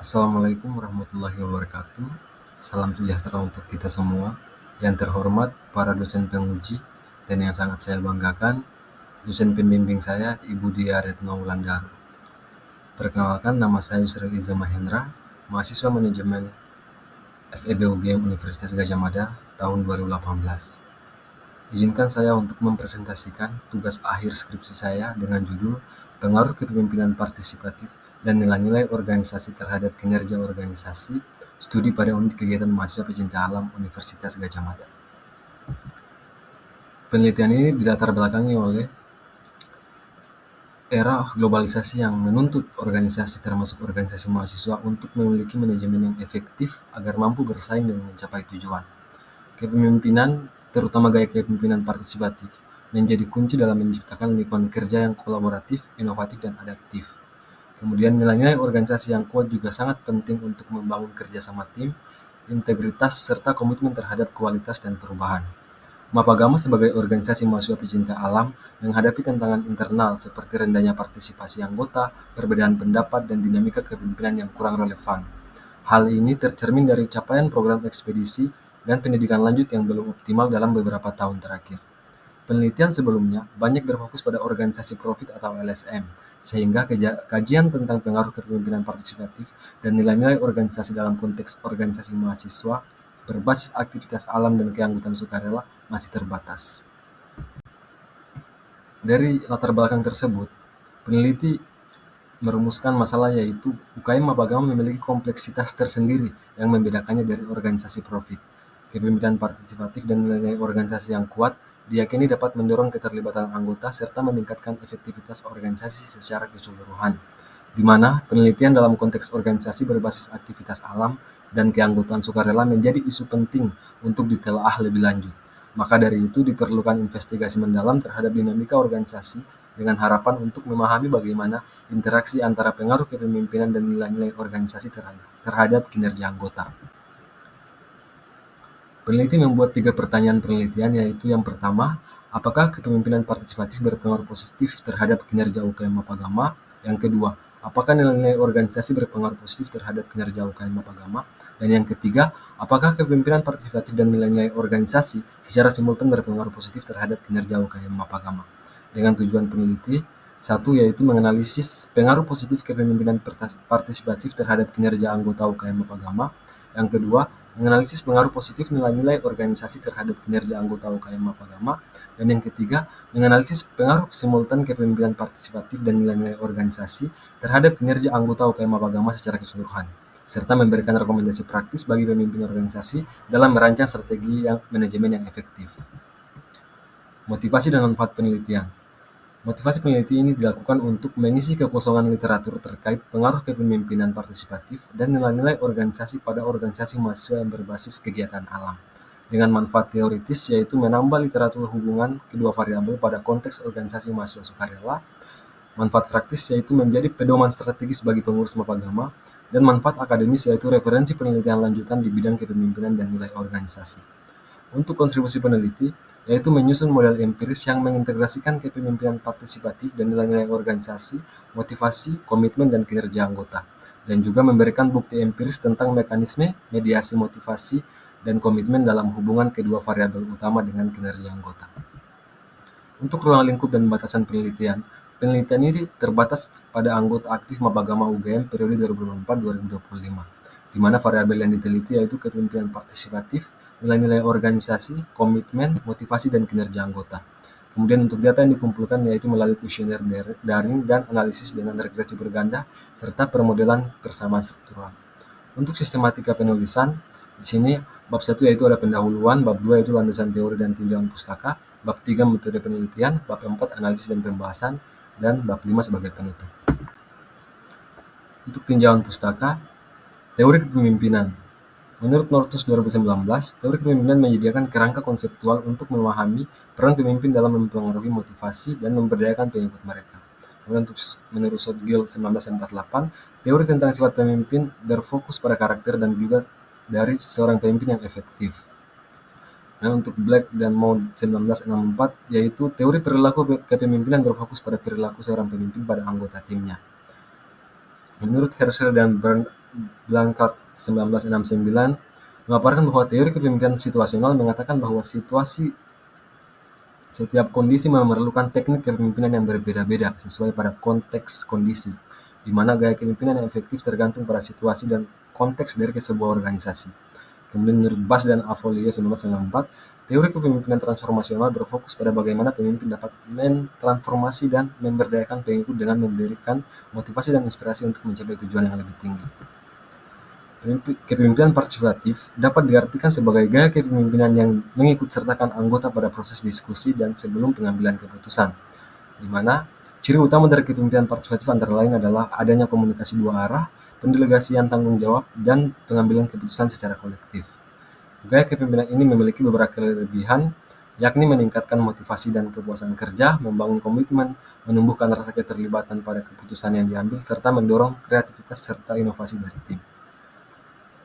Assalamualaikum warahmatullahi wabarakatuh. Salam sejahtera untuk kita semua. Yang terhormat para dosen penguji dan yang sangat saya banggakan, dosen pembimbing saya Ibu Dia Retno Wulandari. Perkenalkan, nama saya Yusril Iza Mahendra, mahasiswa manajemen FEB UGM Universitas Gadjah Mada tahun 2018. Izinkan saya untuk mempresentasikan tugas akhir skripsi saya dengan judul Pengaruh Kepemimpinan Partisipatif dan Nilai-nilai Organisasi Terhadap Kinerja Organisasi, Studi pada Unit Kegiatan Mahasiswa Pecinta Alam Universitas Gadjah Mada. Penelitian ini dilatar belakangi oleh era globalisasi yang menuntut organisasi termasuk organisasi mahasiswa untuk memiliki manajemen yang efektif agar mampu bersaing dan mencapai tujuan. Kepemimpinan, terutama gaya kepemimpinan partisipatif, menjadi kunci dalam menciptakan lingkungan kerja yang kolaboratif, inovatif, dan adaptif. Kemudian nilai-nilai organisasi yang kuat juga sangat penting untuk membangun kerjasama tim, integritas, serta komitmen terhadap kualitas dan perubahan. Mapagama sebagai organisasi mahasiswa pecinta alam menghadapi tantangan internal seperti rendahnya partisipasi anggota, perbedaan pendapat, dan dinamika kepemimpinan yang kurang relevan. Hal ini tercermin dari capaian program ekspedisi dan pendidikan lanjut yang belum optimal dalam beberapa tahun terakhir. Penelitian sebelumnya banyak berfokus pada organisasi profit atau LSM, sehingga kajian tentang pengaruh kepemimpinan partisipatif dan nilai-nilai organisasi dalam konteks organisasi mahasiswa berbasis aktivitas alam dan keanggotaan sukarela masih terbatas. Dari latar belakang tersebut, peneliti merumuskan masalah yaitu UKM Mapagama memiliki kompleksitas tersendiri yang membedakannya dari organisasi profit. Kepemimpinan partisipatif dan nilai-nilai organisasi yang kuat diyakini dapat mendorong keterlibatan anggota serta meningkatkan efektivitas organisasi secara keseluruhan, di mana penelitian dalam konteks organisasi berbasis aktivitas alam dan keanggotaan sukarela menjadi isu penting untuk ditelaah lebih lanjut. Maka dari itu diperlukan investigasi mendalam terhadap dinamika organisasi dengan harapan untuk memahami bagaimana interaksi antara pengaruh kepemimpinan dan nilai-nilai organisasi terhadap kinerja anggota. Peneliti membuat 3 pertanyaan penelitian, yaitu yang pertama, apakah kepemimpinan partisipatif berpengaruh positif terhadap kinerja UKM Mapagama? Yang kedua, apakah nilai-nilai organisasi berpengaruh positif terhadap kinerja UKM Mapagama? Dan yang ketiga, apakah kepemimpinan partisipatif dan nilai-nilai organisasi secara simultan berpengaruh positif terhadap kinerja UKM Mapagama? Dengan tujuan peneliti, satu yaitu menganalisis pengaruh positif kepemimpinan partisipatif terhadap kinerja anggota UKM Mapagama. Yang kedua, menganalisis pengaruh positif nilai-nilai organisasi terhadap kinerja anggota UKM Mapagama. Dan yang ketiga, menganalisis pengaruh simultan kepemimpinan partisipatif dan nilai-nilai organisasi terhadap kinerja anggota UKM Mapagama secara keseluruhan, serta memberikan rekomendasi praktis bagi pemimpin organisasi dalam merancang strategi manajemen yang efektif. Motivasi dan manfaat penelitian. Motivasi peneliti ini dilakukan untuk mengisi kekosongan literatur terkait pengaruh kepemimpinan partisipatif dan nilai-nilai organisasi pada organisasi mahasiswa yang berbasis kegiatan alam. Dengan manfaat teoritis yaitu menambah literatur hubungan kedua variabel pada konteks organisasi mahasiswa sukarela, manfaat praktis yaitu menjadi pedoman strategis bagi pengurus Mapagama, dan manfaat akademis yaitu referensi penelitian lanjutan di bidang kepemimpinan dan nilai organisasi. Untuk kontribusi peneliti, yaitu menyusun model empiris yang mengintegrasikan kepemimpinan partisipatif dan nilai-nilai organisasi, motivasi, komitmen, dan kinerja anggota, dan juga memberikan bukti empiris tentang mekanisme mediasi motivasi dan komitmen dalam hubungan kedua variabel utama dengan kinerja anggota. Untuk ruang lingkup dan batasan penelitian ini terbatas pada anggota aktif Mapagama UGM periode 2024-2025, di mana variabel yang diteliti yaitu kepemimpinan partisipatif, nilai-nilai organisasi, komitmen, motivasi, dan kinerja anggota. Kemudian untuk data yang dikumpulkan yaitu melalui kuesioner daring dan analisis dengan regresi berganda, serta permodelan persamaan struktural. Untuk sistematika penulisan, di sini bab 1 yaitu ada pendahuluan, bab 2 yaitu landasan teori dan tinjauan pustaka, bab 3 metode penelitian, bab 4 analisis dan pembahasan, dan bab 5 sebagai penutup. Untuk tinjauan pustaka, teori kepemimpinan. Menurut Nortus 2019, teori kepemimpinan menyediakan kerangka konseptual untuk memahami peran pemimpin dalam mempengaruhi motivasi dan memberdayakan pengikut mereka. Menurut Soutgill 1948, teori tentang sifat pemimpin berfokus pada karakter dan juga dari seorang pemimpin yang efektif. Nah, untuk Black dan Maud 1964, yaitu teori perilaku kepemimpinan berfokus pada perilaku seorang pemimpin pada anggota timnya. Menurut Herschel dan Blanchard 1969 memaparkan bahwa teori kepemimpinan situasional mengatakan bahwa setiap kondisi memerlukan teknik kepemimpinan yang berbeda-beda sesuai pada konteks kondisi, di mana gaya kepemimpinan yang efektif tergantung pada situasi dan konteks dari sebuah organisasi. Kemudian menurut Bas dan Avolio 1994, teori kepemimpinan transformasional berfokus pada bagaimana pemimpin dapat mentransformasi dan memberdayakan pengikut dengan memberikan motivasi dan inspirasi untuk mencapai tujuan yang lebih tinggi. Kepemimpinan partisipatif dapat diartikan sebagai gaya kepemimpinan yang mengikut sertakan anggota pada proses diskusi dan sebelum pengambilan keputusan, di mana ciri utama dari kepemimpinan partisipatif antara lain adalah adanya komunikasi dua arah, pendelegasian tanggung jawab, dan pengambilan keputusan secara kolektif. Gaya kepemimpinan ini memiliki beberapa kelebihan, yakni meningkatkan motivasi dan kepuasan kerja, membangun komitmen, menumbuhkan rasa keterlibatan pada keputusan yang diambil, serta mendorong kreativitas serta inovasi dari tim.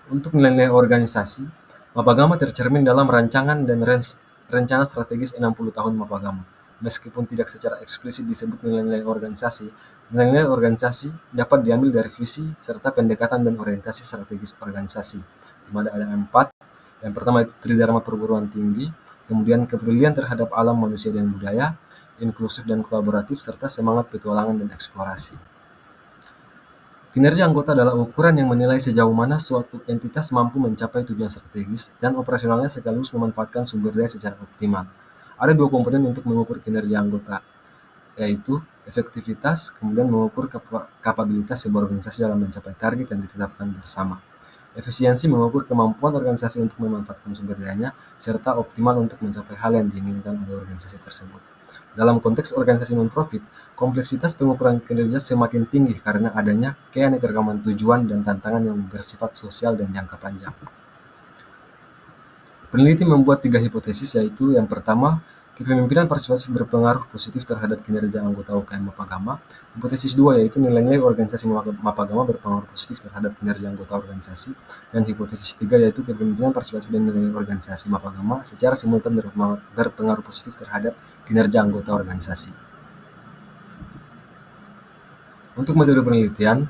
Untuk nilai-nilai organisasi, Mapagama tercermin dalam rancangan dan rencana strategis 60 tahun Mapagama. Meskipun tidak secara eksplisit disebut nilai-nilai organisasi dapat diambil dari visi serta pendekatan dan orientasi strategis organisasi, di mana ada 4. Yang pertama itu tridharma perguruan tinggi, kemudian kepedulian terhadap alam, manusia, dan budaya, inklusif dan kolaboratif, serta semangat petualangan dan eksplorasi. Kinerja anggota adalah ukuran yang menilai sejauh mana suatu entitas mampu mencapai tujuan strategis dan operasionalnya sekaligus memanfaatkan sumber daya secara optimal. Ada 2 komponen untuk mengukur kinerja anggota, yaitu efektivitas, kemudian mengukur kapabilitas sebuah organisasi dalam mencapai target yang ditetapkan bersama. Efisiensi mengukur kemampuan organisasi untuk memanfaatkan sumber dayanya, serta optimal untuk mencapai hal yang diinginkan oleh organisasi tersebut. Dalam konteks organisasi non-profit, kompleksitas pengukuran kinerja semakin tinggi karena adanya keanekaragaman tujuan dan tantangan yang bersifat sosial dan jangka panjang. Peneliti membuat 3 hipotesis, yaitu yang pertama, kepemimpinan partisipatif berpengaruh positif terhadap kinerja anggota UKM Mapagama. Hipotesis 2 yaitu nilai-nilai organisasi Mapagama berpengaruh positif terhadap kinerja anggota organisasi. Dan hipotesis 3 yaitu kepemimpinan partisipatif dan nilai organisasi Mapagama secara simultan berpengaruh positif terhadap kinerja anggota organisasi. Untuk metode penelitian,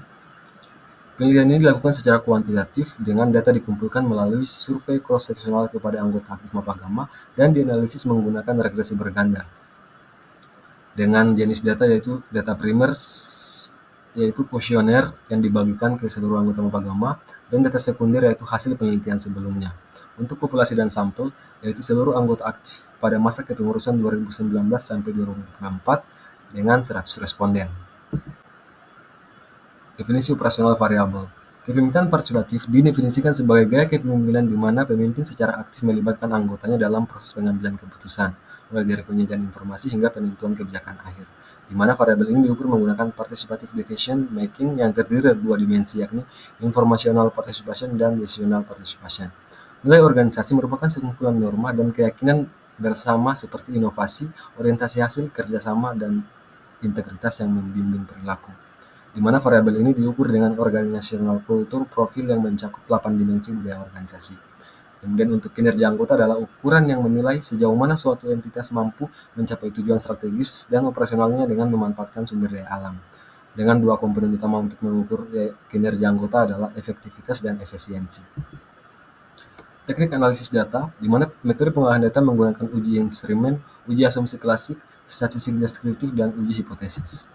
penelitian ini dilakukan secara kuantitatif dengan data dikumpulkan melalui survei cross-seksional kepada anggota aktif Mapagama dan dianalisis menggunakan regresi berganda. Dengan jenis data yaitu data primer, yaitu kuesioner yang dibagikan ke seluruh anggota Mapagama, dan data sekunder yaitu hasil penelitian sebelumnya. Untuk populasi dan sampel, yaitu seluruh anggota aktif pada masa kepengurusan 2019 sampai 2024 dengan 100 responden. Definisi operasional variabel. Kepemimpinan partisipatif didefinisikan sebagai gaya kepemimpinan di mana pemimpin secara aktif melibatkan anggotanya dalam proses pengambilan keputusan, mulai dari penyajian informasi hingga penentuan kebijakan akhir, di mana variabel ini diukur menggunakan participative decision making yang terdiri dari 2 dimensi, yakni informational participation dan decisional participation. Nilai organisasi merupakan sekumpulan norma dan keyakinan bersama seperti inovasi, orientasi hasil, kerjasama, dan integritas yang membimbing perilaku, di mana variabel ini diukur dengan organizational culture profil yang mencakup 8 dimensi budaya organisasi. Kemudian untuk kinerja anggota adalah ukuran yang menilai sejauh mana suatu entitas mampu mencapai tujuan strategis dan operasionalnya dengan memanfaatkan sumber daya alam. Dengan 2 komponen utama untuk mengukur kinerja anggota adalah efektivitas dan efisiensi. Teknik analisis data, di mana metode pengolahan data menggunakan uji instrumen, uji asumsi klasik, statistik deskriptif, dan uji hipotesis.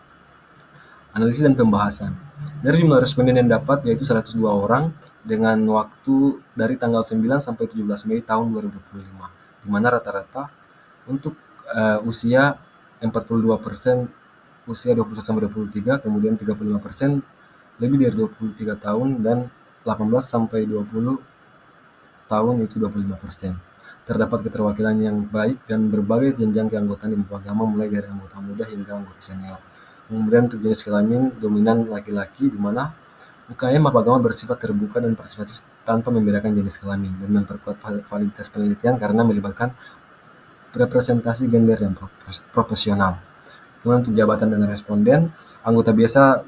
Analisis dan pembahasan. Dari jumlah responden yang dapat, yaitu 102 orang, dengan waktu dari tanggal 9 sampai 17 Mei tahun 2025, di mana rata-rata untuk usia 42% usia 21 sampai 23, kemudian 35% lebih dari 23 tahun, dan 18 sampai 20 tahun itu 25%. Terdapat keterwakilan yang baik dan berbagai jenjang keanggotaan di Mapagama, mulai dari anggota muda hingga anggota senior. Kemudian untuk jenis kelamin dominan laki-laki, di mana UKM Mapagama bersifat terbuka dan partisipatif tanpa membedakan jenis kelamin, dan memperkuat validitas penelitian karena melibatkan representasi gender yang proporsional. Kemudian untuk jabatan dan responden, anggota biasa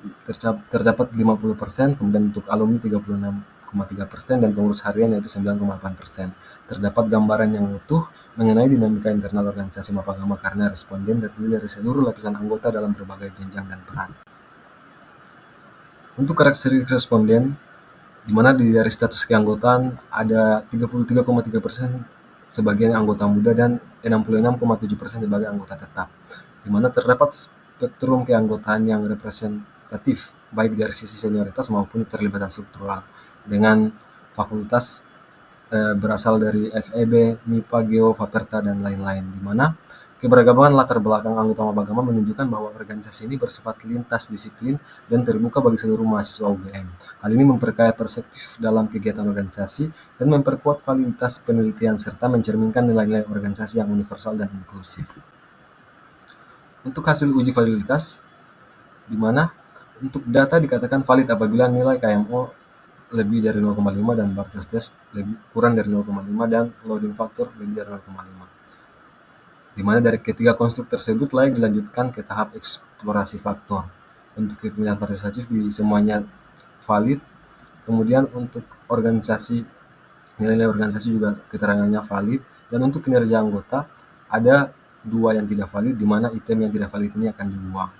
terdapat 50%, kemudian untuk alumni 36,3%, dan pengurus harian yaitu 9,8%. Terdapat gambaran yang utuh mengenai dinamika internal organisasi Mapagama karena responden terdiri dari seluruh lapisan anggota dalam berbagai jenjang dan peran. Untuk karakteristik responden, di mana dari status keanggotaan ada 33,3% sebagai anggota muda dan 66,7% sebagai anggota tetap, di mana terdapat spektrum keanggotaan yang representatif baik dari sisi senioritas maupun keterlibatan struktural dengan fakultas berasal dari FEB, MIPA, Geo, Faperta, dan lain-lain, di mana keberagaman latar belakang anggota Mapagama menunjukkan bahwa organisasi ini bersifat lintas disiplin dan terbuka bagi seluruh mahasiswa UGM. Hal ini memperkaya perspektif dalam kegiatan organisasi dan memperkuat validitas penelitian serta mencerminkan nilai-nilai organisasi yang universal dan inklusif. Untuk hasil uji validitas, di mana untuk data dikatakan valid apabila nilai KMO lebih dari 0,5 dan Barclays test kurang dari 0,5 dan loading factor lebih dari 0,5. Di mana dari ketiga konstruk tersebut layak dilanjutkan ke tahap eksplorasi faktor. Untuk kepemilikan partisipatif di semuanya valid. Kemudian untuk organisasi, nilai-nilai organisasi juga keterangannya valid. Dan untuk kinerja anggota ada 2 yang tidak valid, di mana item yang tidak valid ini akan dibuang.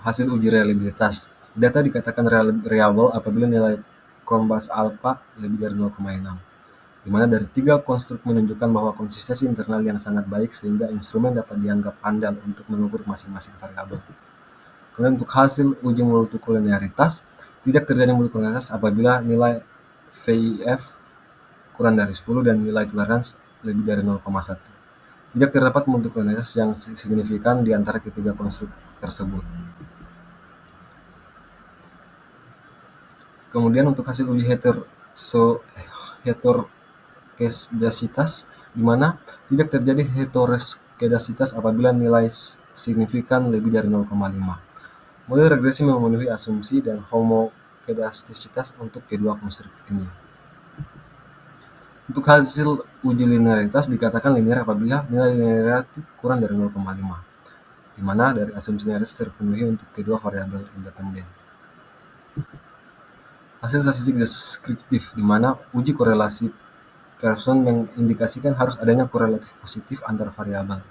Hasil uji reliabilitas. Data dikatakan reliable apabila nilai Combas alpha lebih dari 0,6. Di mana dari 3 konstruk menunjukkan bahwa konsistensi internal yang sangat baik sehingga instrumen dapat dianggap andal untuk mengukur masing-masing variabel. Kemudian untuk hasil uji multikolonialitas, tidak terjadi multikolonialitas apabila nilai VIF kurang dari 10 dan nilai toleransi lebih dari 0,1. Tidak terdapat multikolonialitas yang signifikan di antara ketiga konstruk tersebut. Kemudian untuk hasil uji heteroskedasitas, di mana tidak terjadi heteroskedasitas apabila nilai signifikan lebih dari 0,5. Model regresi memenuhi asumsi dan homokedastisitas untuk kedua konstruk ini. Untuk hasil uji linearitas dikatakan linear apabila nilai linearitas kurang dari 0,5, di mana dari asumsi linearitas terpenuhi untuk kedua variabel independen. Hasil statistik deskriptif, di mana uji korelasi Pearson mengindikasikan harus adanya korelatif positif antar variabel.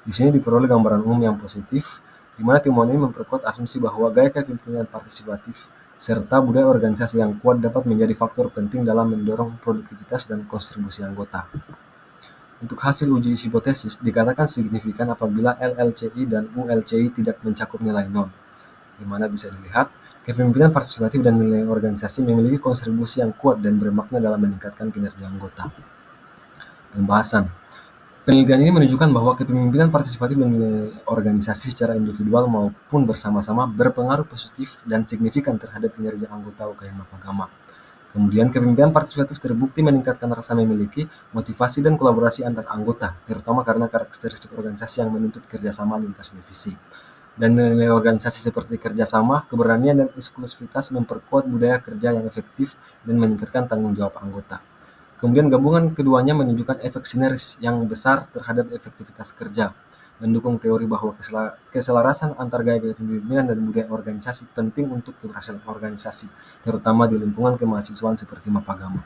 Di sini diperoleh gambaran umum yang positif, di mana temuan ini memperkuat asumsi bahwa gaya kepemimpinan partisipatif serta budaya organisasi yang kuat dapat menjadi faktor penting dalam mendorong produktivitas dan kontribusi anggota. Untuk hasil uji hipotesis, dikatakan signifikan apabila LLCI dan ULCI tidak mencakup nilai 0, di mana bisa dilihat kepemimpinan partisipatif dan nilai organisasi memiliki kontribusi yang kuat dan bermakna dalam meningkatkan kinerja anggota. Pembahasan. Penelitian ini menunjukkan bahwa kepemimpinan partisipatif dan nilai organisasi secara individual maupun bersama-sama berpengaruh positif dan signifikan terhadap kinerja anggota UKM Mapagama. Kemudian kepemimpinan partisipatif terbukti meningkatkan rasa memiliki, motivasi dan kolaborasi antar anggota, terutama karena karakteristik organisasi yang menuntut kerjasama lintas divisi. Dan nilai organisasi seperti kerjasama, keberanian, dan inklusivitas memperkuat budaya kerja yang efektif dan meningkatkan tanggung jawab anggota. Kemudian gabungan keduanya menunjukkan efek sinergis yang besar terhadap efektivitas kerja, mendukung teori bahwa keselarasan antar gaya kepemimpinan dan budaya organisasi penting untuk keberhasilan organisasi, terutama di lingkungan kemahasiswaan seperti Mapagama.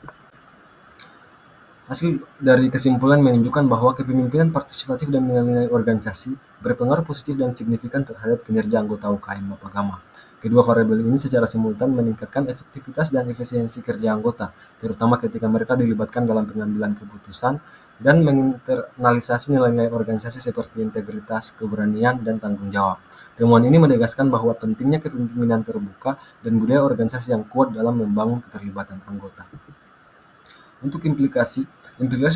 Hasil dari kesimpulan menunjukkan bahwa kepemimpinan partisipatif dan nilai-nilai organisasi berpengaruh positif dan signifikan terhadap kinerja anggota UKM Mapagama. Kedua variabel ini secara simultan meningkatkan efektivitas dan efisiensi kerja anggota, terutama ketika mereka dilibatkan dalam pengambilan keputusan dan menginternalisasi nilai-nilai organisasi seperti integritas, keberanian, dan tanggung jawab. Temuan ini menegaskan bahwa pentingnya kepemimpinan terbuka dan budaya organisasi yang kuat dalam membangun keterlibatan anggota. Untuk implikasi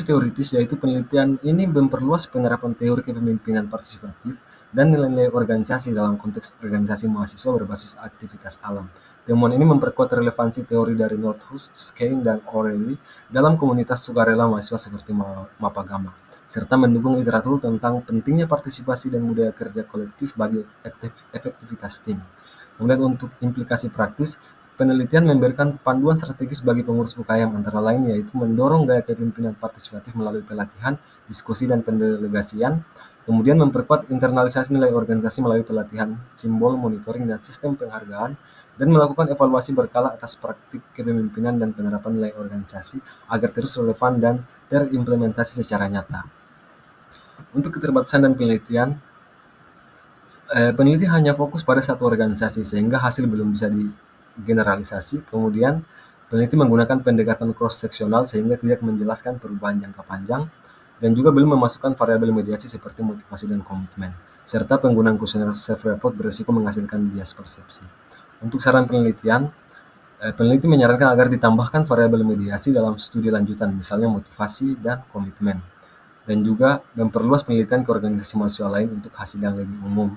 teoritis, yaitu penelitian ini memperluas penerapan teori kepemimpinan partisipatif dan nilai-nilai organisasi dalam konteks organisasi mahasiswa berbasis aktivitas alam. Temuan ini memperkuat relevansi teori dari Nordhaus, Skene, dan O'Reilly dalam komunitas sukarela mahasiswa seperti Mapagama, serta mendukung literatur tentang pentingnya partisipasi dan budaya kerja kolektif bagi efektivitas tim. Kemudian untuk implikasi praktis, penelitian memberikan panduan strategis bagi pengurus UKM, antara lain yaitu mendorong gaya kepemimpinan partisipatif melalui pelatihan, diskusi, dan pendelegasian, kemudian memperkuat internalisasi nilai organisasi melalui pelatihan, simbol, monitoring, dan sistem penghargaan, dan melakukan evaluasi berkala atas praktik kepemimpinan dan penerapan nilai organisasi agar terus relevan dan terimplementasi secara nyata. Untuk keterbatasan dan peneliti hanya fokus pada satu organisasi sehingga hasil belum bisa generalisasi. Kemudian peneliti menggunakan pendekatan cross-seksional sehingga tidak menjelaskan perubahan jangka panjang dan juga belum memasukkan variabel mediasi seperti motivasi dan komitmen. Serta penggunaan kuesioner self-report berisiko menghasilkan bias persepsi. Untuk saran penelitian, peneliti menyarankan agar ditambahkan variabel mediasi dalam studi lanjutan, misalnya motivasi dan komitmen. Dan juga memperluas penelitian ke organisasi mahasiswa lain untuk hasil yang lebih umum.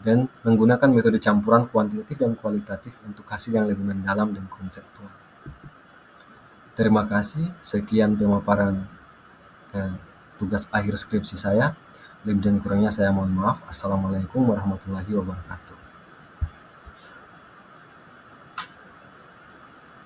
Dan menggunakan metode campuran kuantitatif dan kualitatif untuk hasil yang lebih mendalam dan konseptual. Terima kasih, sekian pemaparan tugas akhir skripsi saya. Lebih dan kurangnya saya mohon maaf. Assalamualaikum warahmatullahi wabarakatuh.